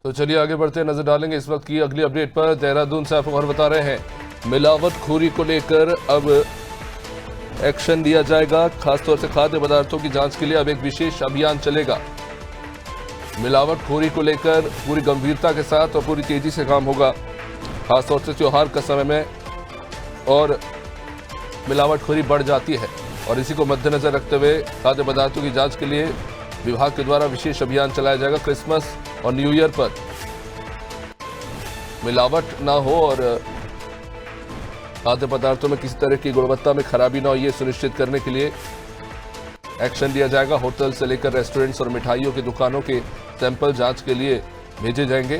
तो चलिए आगे बढ़ते नजर डालेंगे इस वक्त की अगली अपडेट पर। देहरादून से आपको और बता रहे हैं, मिलावटखोरी को लेकर अब एक्शन लिया जाएगा। खासतौर से खाद्य पदार्थों की जांच के लिए अब एक विशेष अभियान चलेगा। मिलावटखोरी को लेकर पूरी गंभीरता के साथ और पूरी तेजी से काम होगा, खासतौर से त्योहार का समय में और मिलावटखोरी बढ़ जाती है। और इसी को मद्देनजर रखते हुए खाद्य पदार्थों की जांच के लिए विभाग के द्वारा विशेष अभियान चलाया जाएगा। क्रिसमस और न्यू ईयर पर मिलावट ना हो और खाद्य पदार्थों में किसी तरह की गुणवत्ता में खराबी ना हो, ये सुनिश्चित करने के लिए एक्शन लिया जाएगा। होटल से लेकर रेस्टोरेंट्स और मिठाइयों की दुकानों के सैंपल जांच के लिए भेजे जाएंगे।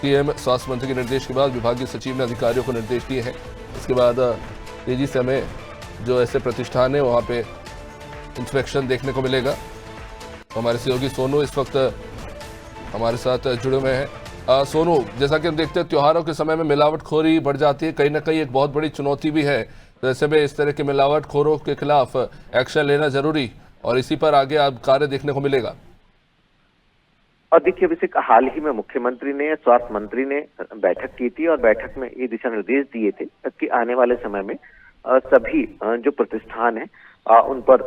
पीएम स्वास्थ्य मंत्री के निर्देश के बाद विभागीय सचिव ने अधिकारियों को निर्देश दिए हैं। इसके बाद तेजी से हमें जो ऐसे प्रतिष्ठान है वहाँ पे इंस्पेक्शन देखने को मिलेगा। हमारे सहयोगी सोनू इस वक्त हमारे साथ जुड़े हुए हैं। सोनू, जैसा कि हम देखते हैं त्योहारों के समय में मिलावटखोरी बढ़ जाती है, कहीं ना कहीं एक बहुत बड़ी चुनौती भी है। तो ऐसे में इस तरह के मिलावटखोरों के खिलाफ एक्शन लेना जरूरी और इसी पर आगे अब कार्य देखने को मिलेगा। और देखिए, वैसे हाल ही में मुख्यमंत्री ने, स्वास्थ्य मंत्री ने बैठक की थी और बैठक में ये दिशा निर्देश दिए थे कि आने वाले समय में सभी जो प्रतिष्ठान है उन पर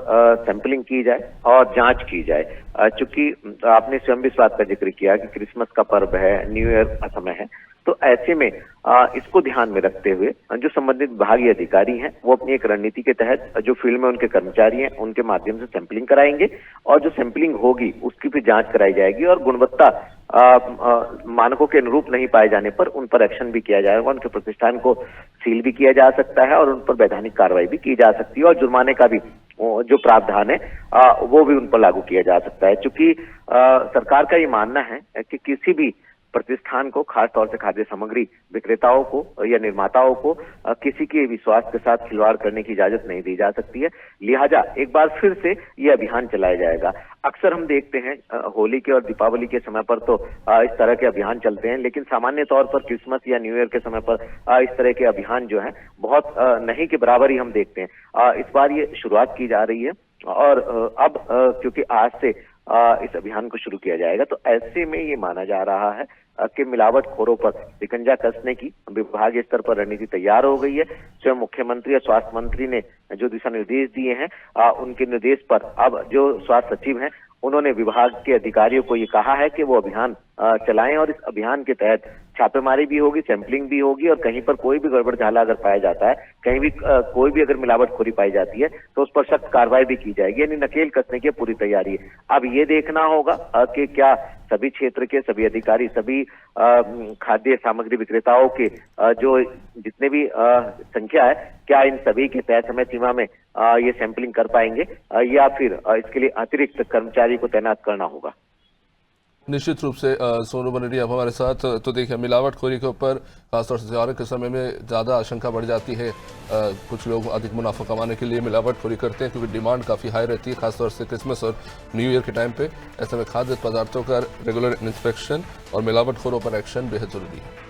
सैंपलिंग की जाए और जांच की जाए। चूंकि आपने स्वयं भी इस बात का जिक्र किया कि क्रिसमस का पर्व है, न्यू ईयर का समय है, तो ऐसे में इसको ध्यान में रखते हुए जो संबंधित विभागीय अधिकारी हैं वो अपनी एक रणनीति के तहत जो फील्ड में उनके कर्मचारी हैं उनके माध्यम से सैंपलिंग कराएंगे और जो सैंपलिंग होगी उसकी भी जांच कराई जाएगी और गुणवत्ता मानकों के अनुरूप नहीं पाए जाने पर उन पर एक्शन भी किया जाएगा। उनके प्रतिष्ठान को सील भी किया जा सकता है और उन पर वैधानिक कार्रवाई भी की जा सकती है और जुर्माने का भी जो प्रावधान है वो भी उन पर लागू किया जा सकता है। चूंकि सरकार का ये मानना है कि किसी भी प्रतिष्ठान को, खास तौर से खाद्य सामग्री विक्रेताओं को या निर्माताओं को किसी के विश्वास के साथ खिलवाड़ करने की इजाजत नहीं दी जा सकती है। लिहाजा एक बार फिर से ये अभियान चलाया जाएगा। अक्सर हम देखते हैं होली के और दीपावली के समय पर तो इस तरह के अभियान चलते हैं, लेकिन सामान्य तौर पर क्रिसमस या न्यू ईयर के समय पर इस तरह के अभियान जो है बहुत नहीं के बराबर ही हम देखते हैं। इस बार ये शुरुआत की जा रही है और अब क्योंकि आज से इस अभियान को शुरू किया जाएगा, तो ऐसे में ये माना जा रहा है कि मिलावटखोरों पर शिकंजा कसने की विभागीय स्तर पर रणनीति तैयार हो गई है। स्वयं मुख्यमंत्री और स्वास्थ्य मंत्री ने जो दिशा निर्देश दिए हैं उनके निर्देश पर अब जो स्वास्थ्य सचिव हैं उन्होंने विभाग के अधिकारियों को ये कहा है कि वो अभियान चलाएं और इस अभियान के तहत छापेमारी भी होगी, सैंपलिंग भी होगी और कहीं पर कोई भी गड़बड़ झाला अगर पाया जाता है, कहीं भी कोई भी अगर मिलावटखोरी पाई जाती है तो उस पर सख्त कार्रवाई भी की जाएगी। यानी नकेल कसने की पूरी तैयारी है। अब ये देखना होगा कि क्या सभी क्षेत्र के सभी अधिकारी, सभी खाद्य सामग्री विक्रेताओं के जो जितने भी संख्या है, क्या इन सभी के तय समय सीमा में ये सैंपलिंग कर पाएंगे या फिर इसके लिए अतिरिक्त कर्मचारी को तैनात करना होगा। निश्चित रूप से सोनू बनर्जी आप हमारे साथ। तो देखिए, मिलावटखोरी के ऊपर खासतौर से त्योहार के समय में ज़्यादा आशंका बढ़ जाती है। कुछ लोग अधिक मुनाफा कमाने के लिए मिलावटखोरी करते हैं क्योंकि डिमांड काफ़ी हाई रहती है, खासतौर से क्रिसमस और न्यू ईयर के टाइम पे। ऐसे में खाद्य पदार्थों का रेगुलर इंस्पेक्शन और मिलावटखोरों पर एक्शन बेहद जरूरी है।